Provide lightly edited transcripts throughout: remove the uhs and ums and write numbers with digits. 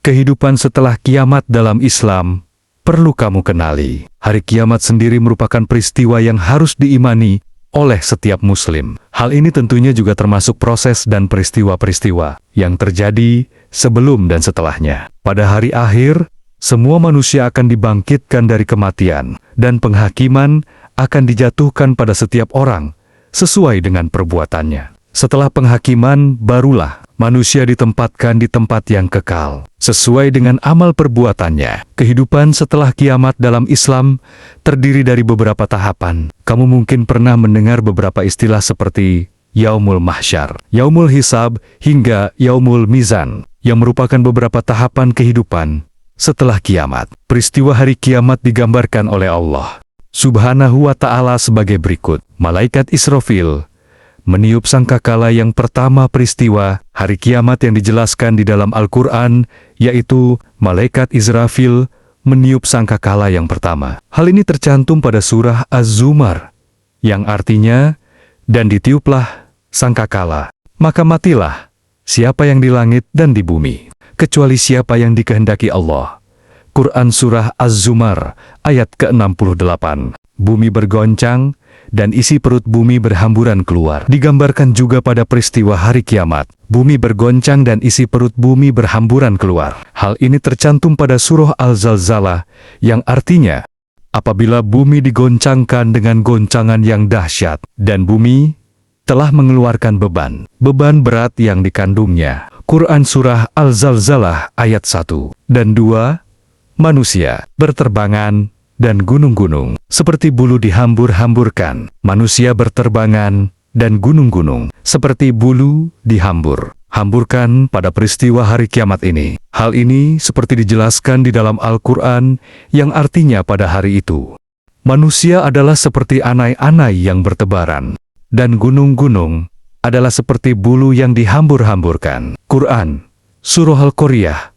Kehidupan setelah kiamat dalam Islam perlu kamu kenali. Hari kiamat sendiri merupakan peristiwa yang harus diimani oleh setiap muslim. Hal ini tentunya juga termasuk proses dan peristiwa-peristiwa yang terjadi sebelum dan setelahnya. Pada hari akhir, semua manusia akan dibangkitkan dari kematian, dan penghakiman akan dijatuhkan pada setiap orang sesuai dengan perbuatannya. Setelah penghakiman, barulah manusia ditempatkan di tempat yang kekal, sesuai dengan amal perbuatannya. Kehidupan setelah kiamat dalam Islam terdiri dari beberapa tahapan. Kamu mungkin pernah mendengar beberapa istilah seperti Yaumul Mahsyar, Yaumul Hisab, hingga Yaumul Mizan, yang merupakan beberapa tahapan kehidupan setelah kiamat. Peristiwa hari kiamat digambarkan oleh Allah Subhanahu wa Ta'ala sebagai berikut. Malaikat Israfil meniup sangkakala yang pertama. Peristiwa hari kiamat yang dijelaskan di dalam Al-Quran, yaitu Malaikat Israfil meniup sangkakala yang pertama. Hal ini tercantum pada surah Az-Zumar, yang artinya, dan ditiuplah sangkakala, maka matilah siapa yang di langit dan di bumi, kecuali siapa yang dikehendaki Allah. Quran Surah Az-Zumar ayat ke-68. Bumi bergoncang dan isi perut bumi berhamburan keluar. Digambarkan juga pada peristiwa hari kiamat, bumi bergoncang dan isi perut bumi berhamburan keluar. Hal ini tercantum pada surah Al-Zalzalah, yang artinya, apabila bumi digoncangkan dengan goncangan yang dahsyat, dan bumi telah mengeluarkan beban berat yang dikandungnya. Quran Surah Al-Zalzalah ayat 1 dan 2. Manusia berterbangan dan gunung-gunung seperti bulu dihambur-hamburkan. Manusia berterbangan dan gunung-gunung seperti bulu dihambur-hamburkan pada peristiwa hari kiamat ini. Hal ini seperti dijelaskan di dalam Al-Quran, yang artinya pada hari itu, manusia adalah seperti anai-anai yang bertebaran, dan gunung-gunung adalah seperti bulu yang dihambur-hamburkan. Quran Surah Al-Qoriyah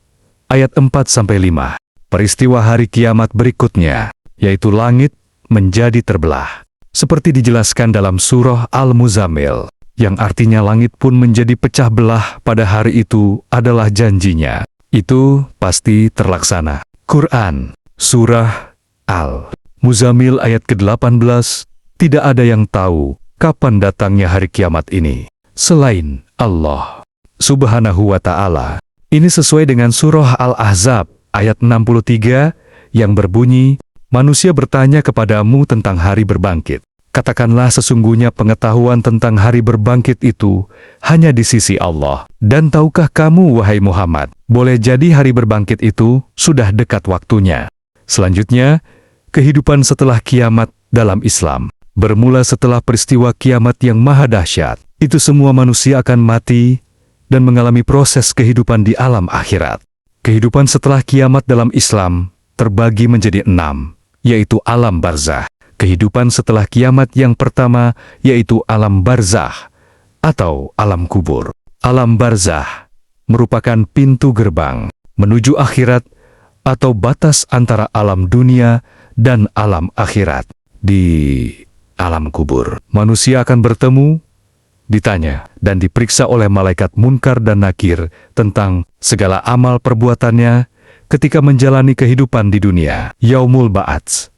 ayat 4-5. Peristiwa hari kiamat berikutnya, yaitu langit menjadi terbelah, seperti dijelaskan dalam surah Al-Muzammil, yang artinya langit pun menjadi pecah belah pada hari itu adalah janjinya. Itu pasti terlaksana. Quran Surah Al-Muzammil ayat ke-18. Tidak ada yang tahu kapan datangnya hari kiamat ini selain Allah Subhanahu wa Ta'ala. Ini sesuai dengan surah Al-Ahzab ayat 63 yang berbunyi, manusia bertanya kepadamu tentang hari berbangkit. Katakanlah, sesungguhnya pengetahuan tentang hari berbangkit itu hanya di sisi Allah. Dan tahukah kamu, wahai Muhammad, boleh jadi hari berbangkit itu sudah dekat waktunya. Selanjutnya, kehidupan setelah kiamat dalam Islam bermula setelah peristiwa kiamat yang maha dahsyat. Itu semua manusia akan mati dan mengalami proses kehidupan di alam akhirat. Kehidupan setelah kiamat dalam Islam terbagi menjadi 6, yaitu alam barzah. Kehidupan setelah kiamat yang pertama yaitu alam barzah atau alam kubur. Alam barzah merupakan pintu gerbang menuju akhirat atau batas antara alam dunia dan alam akhirat. Di alam kubur, manusia akan bertemu, ditanya, dan diperiksa oleh malaikat Munkar dan Nakir tentang segala amal perbuatannya ketika menjalani kehidupan di dunia. Yaumul Ba'ats.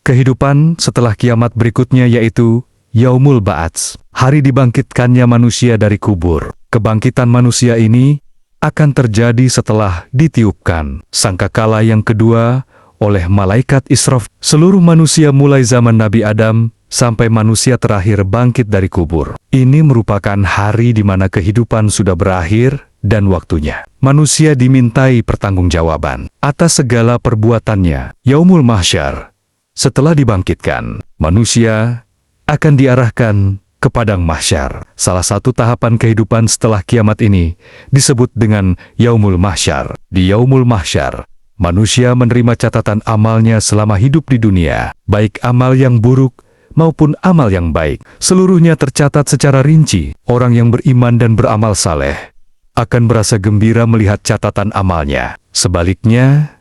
Kehidupan setelah kiamat berikutnya yaitu Yaumul Ba'ats, hari dibangkitkannya manusia dari kubur. Kebangkitan manusia ini akan terjadi setelah ditiupkan sangkakala yang kedua oleh malaikat Israf. Seluruh manusia mulai zaman Nabi Adam sampai manusia terakhir bangkit dari kubur. Ini merupakan hari di mana kehidupan sudah berakhir dan waktunya manusia dimintai pertanggungjawaban atas segala perbuatannya. Yaumul Mahsyar. Setelah dibangkitkan, manusia akan diarahkan ke padang mahsyar. Salah satu tahapan kehidupan setelah kiamat ini disebut dengan Yaumul Mahsyar. Di Yaumul Mahsyar, manusia menerima catatan amalnya selama hidup di dunia, baik amal yang buruk maupun amal yang baik. Seluruhnya tercatat secara rinci. Orang yang beriman dan beramal saleh akan merasa gembira melihat catatan amalnya. Sebaliknya,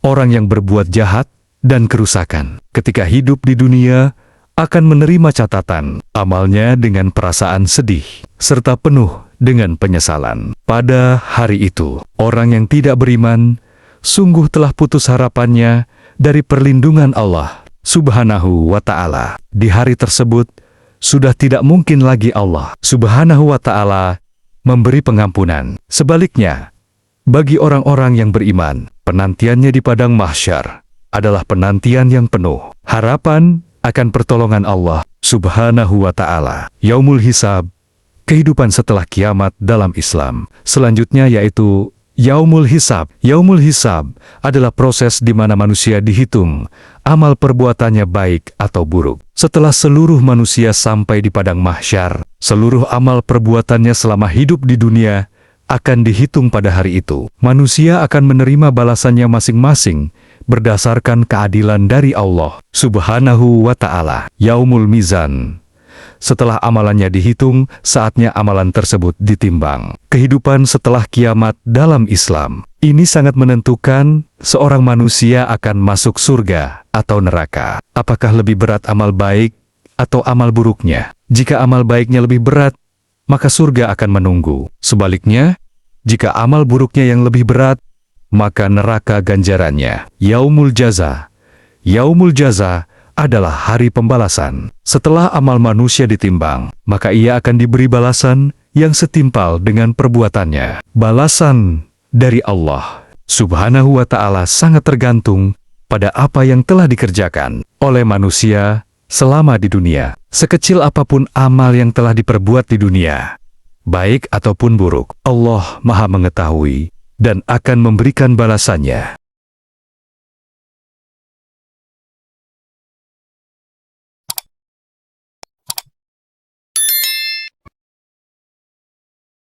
orang yang berbuat jahat dan kerusakan ketika hidup di dunia akan menerima catatan amalnya dengan perasaan sedih serta penuh dengan penyesalan. Pada hari itu, orang yang tidak beriman sungguh telah putus harapannya dari perlindungan Allah Subhanahu wa Ta'ala. Di hari tersebut, sudah tidak mungkin lagi Allah Subhanahu wa Ta'ala memberi pengampunan. Sebaliknya, bagi orang-orang yang beriman, penantiannya di padang mahsyar adalah penantian yang penuh harapan akan pertolongan Allah Subhanahu wa Ta'ala. Yaumul Hisab, kehidupan setelah kiamat dalam Islam. Selanjutnya yaitu Yaumul Hisab. Yaumul Hisab adalah proses di mana manusia dihitung amal perbuatannya baik atau buruk. Setelah seluruh manusia sampai di padang mahsyar, seluruh amal perbuatannya selama hidup di dunia akan dihitung pada hari itu. Manusia akan menerima balasannya masing-masing berdasarkan keadilan dari Allah Subhanahu wa Ta'ala. Yaumul Mizan. Setelah amalannya dihitung, saatnya amalan tersebut ditimbang. Kehidupan setelah kiamat dalam Islam. Ini sangat menentukan seorang manusia akan masuk surga atau neraka. Apakah lebih berat amal baik atau amal buruknya? Jika amal baiknya lebih berat, maka surga akan menunggu. Sebaliknya, jika amal buruknya yang lebih berat, maka neraka ganjarannya. Yaumul Jaza. Yaumul Jaza adalah hari pembalasan. Setelah amal manusia ditimbang, maka ia akan diberi balasan yang setimpal dengan perbuatannya. Balasan dari Allah Subhanahu wa Ta'ala sangat tergantung pada apa yang telah dikerjakan oleh manusia selama di dunia. Sekecil apapun amal yang telah diperbuat di dunia, baik ataupun buruk, Allah Maha mengetahui dan akan memberikan balasannya